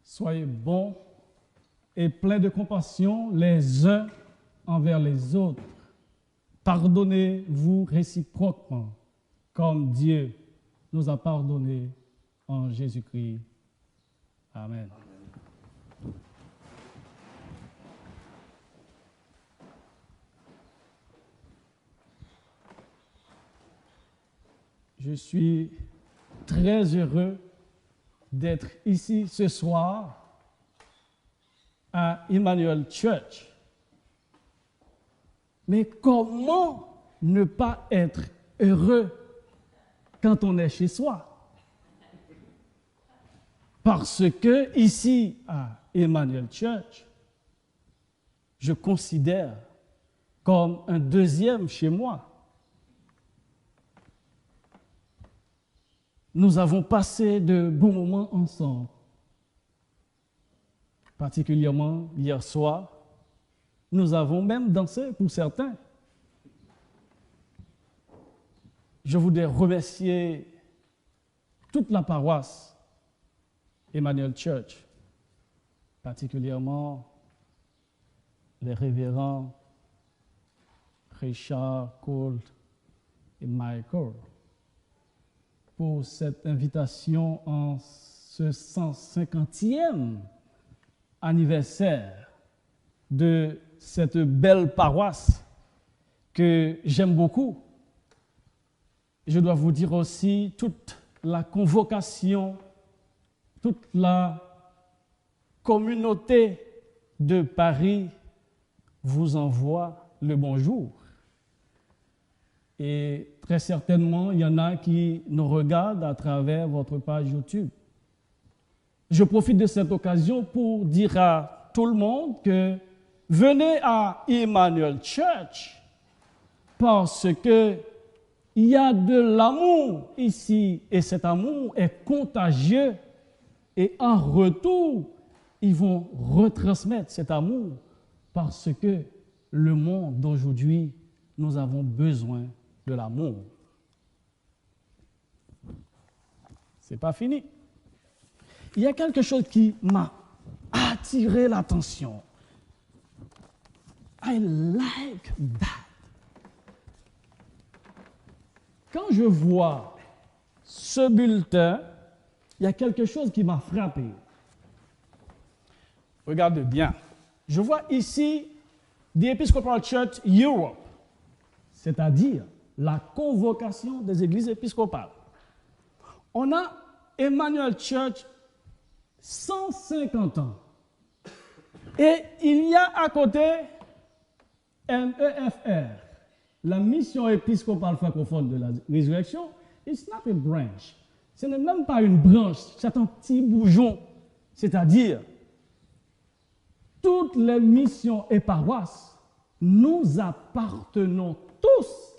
Soyez bons et pleins de compassion les uns envers les autres. Pardonnez-vous réciproquement, comme Dieu nous a pardonné en Jésus-Christ. Amen. Je suis très heureux d'être ici ce soir à Emmanuel Church. Mais comment ne pas être heureux quand on est chez soi? Parce que ici à Emmanuel Church, je considère comme un deuxième chez moi. Nous avons passé de bons moments ensemble, particulièrement hier soir. Nous avons même dansé pour certains. Je voudrais remercier toute la paroisse Emmanuel Church, particulièrement les révérends Richard, Cole et Michael, pour cette invitation en ce 150e anniversaire de cette belle paroisse que j'aime beaucoup. Je dois vous dire aussi, toute la convocation, toute la communauté de Paris vous envoie le bonjour. Et très certainement, il y en a qui nous regardent à travers votre page YouTube. Je profite de cette occasion pour dire à tout le monde que venez à Emmanuel Church parce que il y a de l'amour ici et cet amour est contagieux et en retour, ils vont retransmettre cet amour parce que le monde d'aujourd'hui, nous avons besoin de l'amour. C'est pas fini. Il y a quelque chose qui m'a attiré l'attention. I like that. Quand je vois ce bulletin, il y a quelque chose qui m'a frappé. Regardez bien. Je vois ici The Episcopal Church Europe, c'est-à-dire la convocation des églises épiscopales. On a Emmanuel Church 150 ans. Et il y a à côté MEFR, la mission épiscopale francophone de la résurrection. It's not a branch. Ce n'est même pas une branche, c'est un petit bourgeon. C'est-à-dire, toutes les missions et paroisses, nous appartenons tous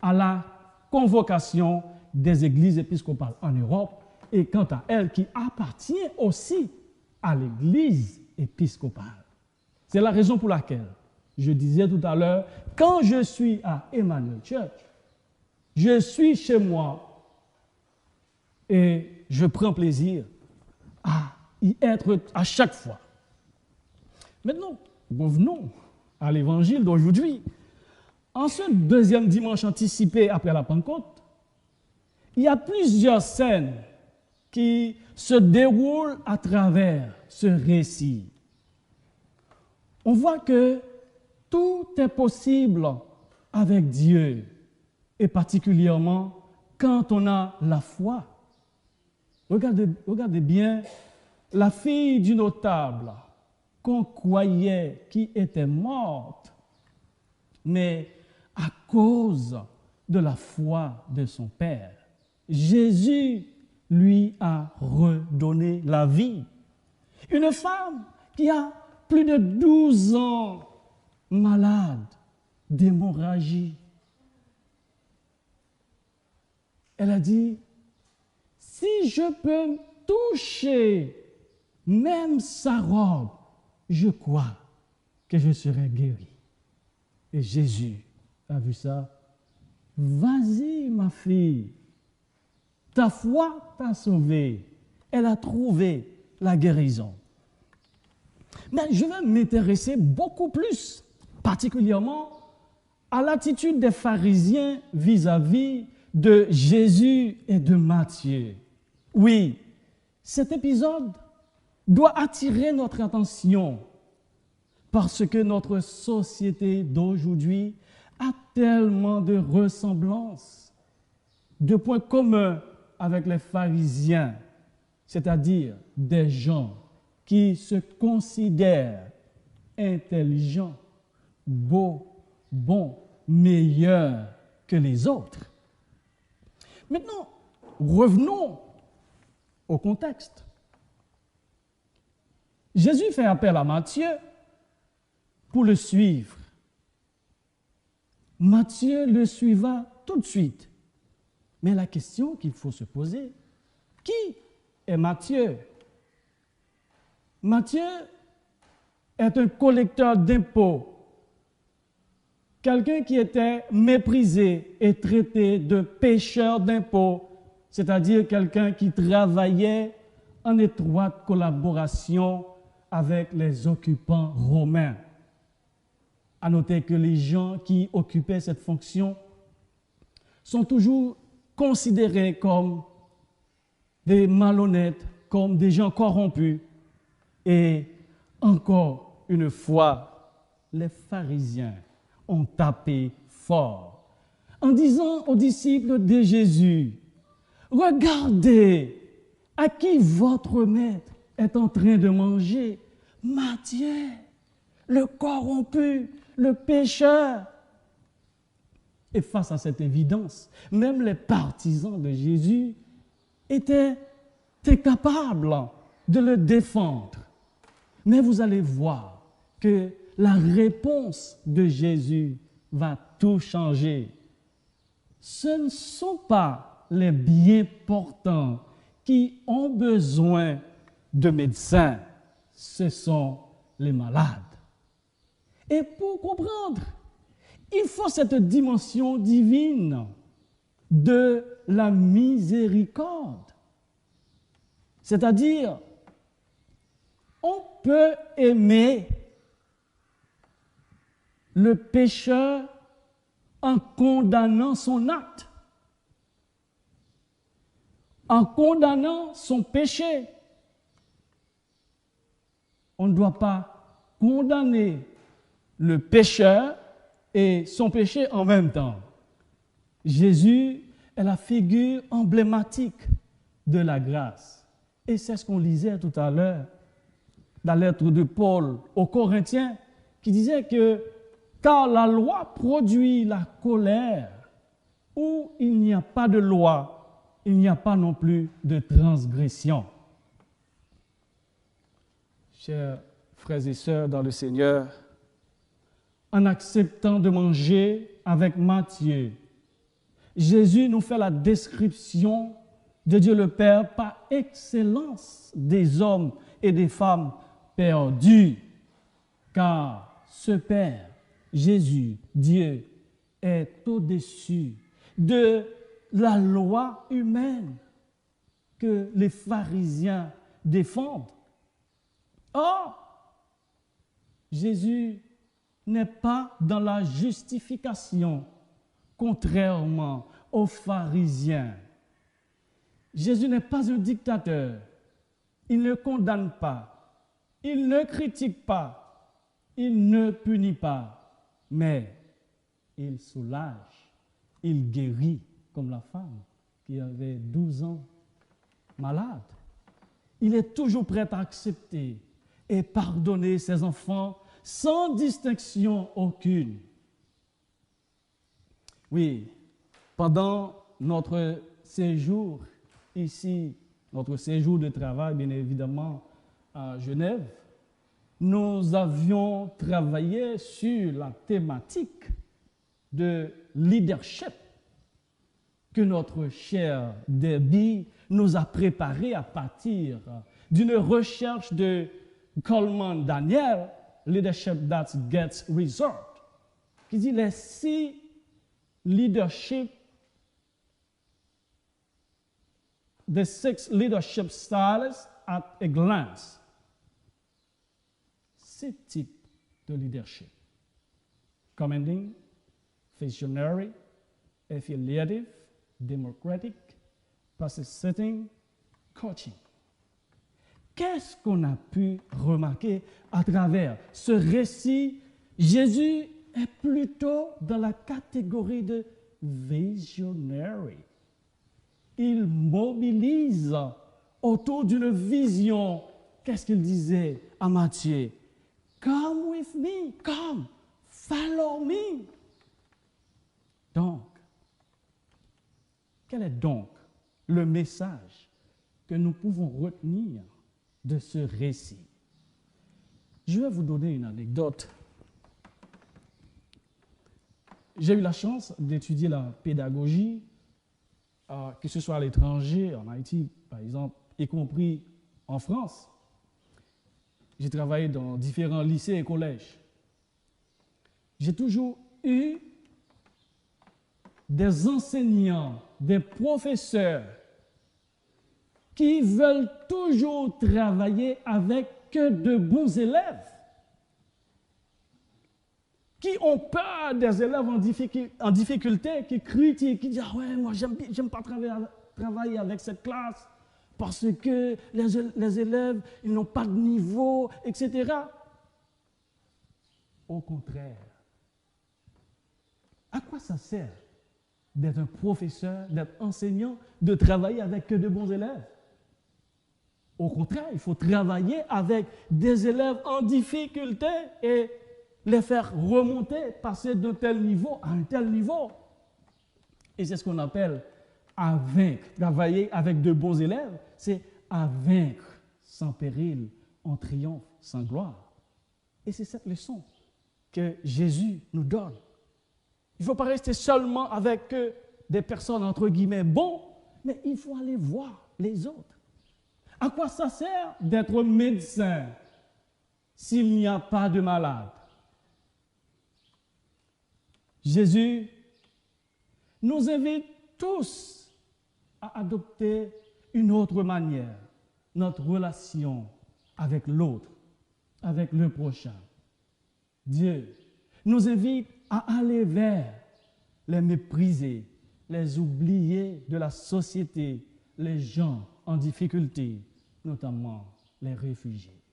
à la convocation des églises épiscopales en Europe et quant à elle qui appartient aussi à l'église épiscopale. C'est la raison pour laquelle je disais tout à l'heure, quand je suis à Emmanuel Church, je suis chez moi et je prends plaisir à y être à chaque fois. Maintenant, revenons à l'évangile d'aujourd'hui. En ce deuxième dimanche anticipé après la Pentecôte, il y a plusieurs scènes qui se déroulent à travers ce récit. On voit que tout est possible avec Dieu, et particulièrement quand on a la foi. Regardez bien la fille du notable qu'on croyait qui était morte, mais à cause de la foi de son Père, Jésus lui a redonné la vie. Une femme qui a plus de 12 ans malade d'hémorragie. Elle a dit, si je peux toucher même sa robe, je crois que je serai guéri. Et Jésus a vu ça. Vas-y, ma fille, ta foi t'a sauvée. Elle a trouvé la guérison. Mais je vais m'intéresser beaucoup plus, particulièrement, à l'attitude des pharisiens vis-à-vis de Jésus et de Matthieu. Oui, cet épisode doit attirer notre attention parce que notre société d'aujourd'hui a tellement de ressemblances, de points communs avec les pharisiens, c'est-à-dire des gens qui se considèrent intelligents, beaux, bons, meilleurs que les autres. Maintenant, revenons au contexte. Jésus fait appel à Matthieu pour le suivre. Matthieu le suivra tout de suite. Mais la question qu'il faut se poser, qui est Matthieu? Matthieu est un collecteur d'impôts, quelqu'un qui était méprisé et traité de pêcheur d'impôts, c'est-à-dire quelqu'un qui travaillait en étroite collaboration avec les occupants romains. À noter que les gens qui occupaient cette fonction sont toujours considérés comme des malhonnêtes, comme des gens corrompus. Et encore une fois, les pharisiens ont tapé fort en disant aux disciples de Jésus, « Regardez à qui votre maître est en train de manger, Matthieu, le corrompu, le pécheur. » Et face à cette évidence, même les partisans de Jésus étaient incapables de le défendre. Mais vous allez voir que la réponse de Jésus va tout changer. Ce ne sont pas les bien portants qui ont besoin de médecins, ce sont les malades. Et pour comprendre, il faut cette dimension divine de la miséricorde. C'est-à-dire, on peut aimer le pécheur en condamnant son acte, en condamnant son péché. On ne doit pas condamner le pécheur et son péché en même temps. Jésus est la figure emblématique de la grâce. Et c'est ce qu'on lisait tout à l'heure, la lettre de Paul aux Corinthiens, qui disait que car la loi produit la colère, où il n'y a pas de loi, il n'y a pas non plus de transgression. Chers frères et sœurs dans le Seigneur, en acceptant de manger avec Matthieu, Jésus nous fait la description de Dieu le Père par excellence des hommes et des femmes perdus, car ce Père, Jésus, Dieu, est au-dessus de la loi humaine que les pharisiens défendent. Or, Jésus n'est pas dans la justification, contrairement aux pharisiens. Jésus n'est pas un dictateur. Il ne condamne pas. Il ne critique pas. Il ne punit pas. Mais il soulage. Il guérit, comme la femme qui avait 12 ans malade. Il est toujours prêt à accepter et pardonner ses enfants sans distinction aucune. Oui, pendant notre séjour ici, notre séjour de travail, bien évidemment, à Genève, nous avions travaillé sur la thématique de leadership que notre cher Debbie nous a préparé à partir d'une recherche de Coleman Daniel, Leadership That Gets Results, qui dit les 6 leadership, the 6 leadership styles at a glance. Ces types de leadership, commanding, visionary, affiliative, democratic, pacific, coaching. Qu'est-ce qu'on a pu remarquer à travers ce récit? Jésus est plutôt dans la catégorie de visionary. Il mobilise autour d'une vision. Qu'est-ce qu'il disait à Matthieu? Come with me, come, follow me. Donc, quel est donc le message que nous pouvons retenir de ce récit? Je vais vous donner une anecdote. J'ai eu la chance d'étudier la pédagogie, que ce soit à l'étranger, en Haïti par exemple, y compris en France. J'ai travaillé dans différents lycées et collèges. J'ai toujours eu des enseignants, des professeurs qui veulent toujours travailler avec que de bons élèves, qui ont peur des élèves en difficulté, qui critiquent, qui disent « Ah ouais, moi j'aime pas travailler avec cette classe parce que les élèves, ils n'ont pas de niveau, etc. » Au contraire, à quoi ça sert d'être un professeur, d'être enseignant, de travailler avec que de bons élèves? Au contraire, il faut travailler avec des élèves en difficulté et les faire remonter, passer d'un tel niveau à un tel niveau. Et c'est ce qu'on appelle à vaincre. Travailler avec de bons élèves, c'est à vaincre sans péril, en triomphe, sans gloire. Et c'est cette leçon que Jésus nous donne. Il ne faut pas rester seulement avec des personnes, entre guillemets, bons, mais il faut aller voir les autres. À quoi ça sert d'être médecin s'il n'y a pas de malade? Jésus nous invite tous à adopter une autre manière, notre relation avec l'autre, avec le prochain. Dieu nous invite à aller vers les méprisés, les oubliés de la société, les gens en difficulté, notamment les réfugiés.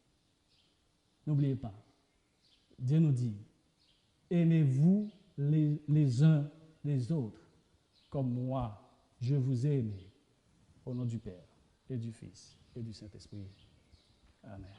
N'oubliez pas, Dieu nous dit, aimez-vous les uns les autres, comme moi, je vous ai aimé, au nom du Père et du Fils et du Saint-Esprit. Amen.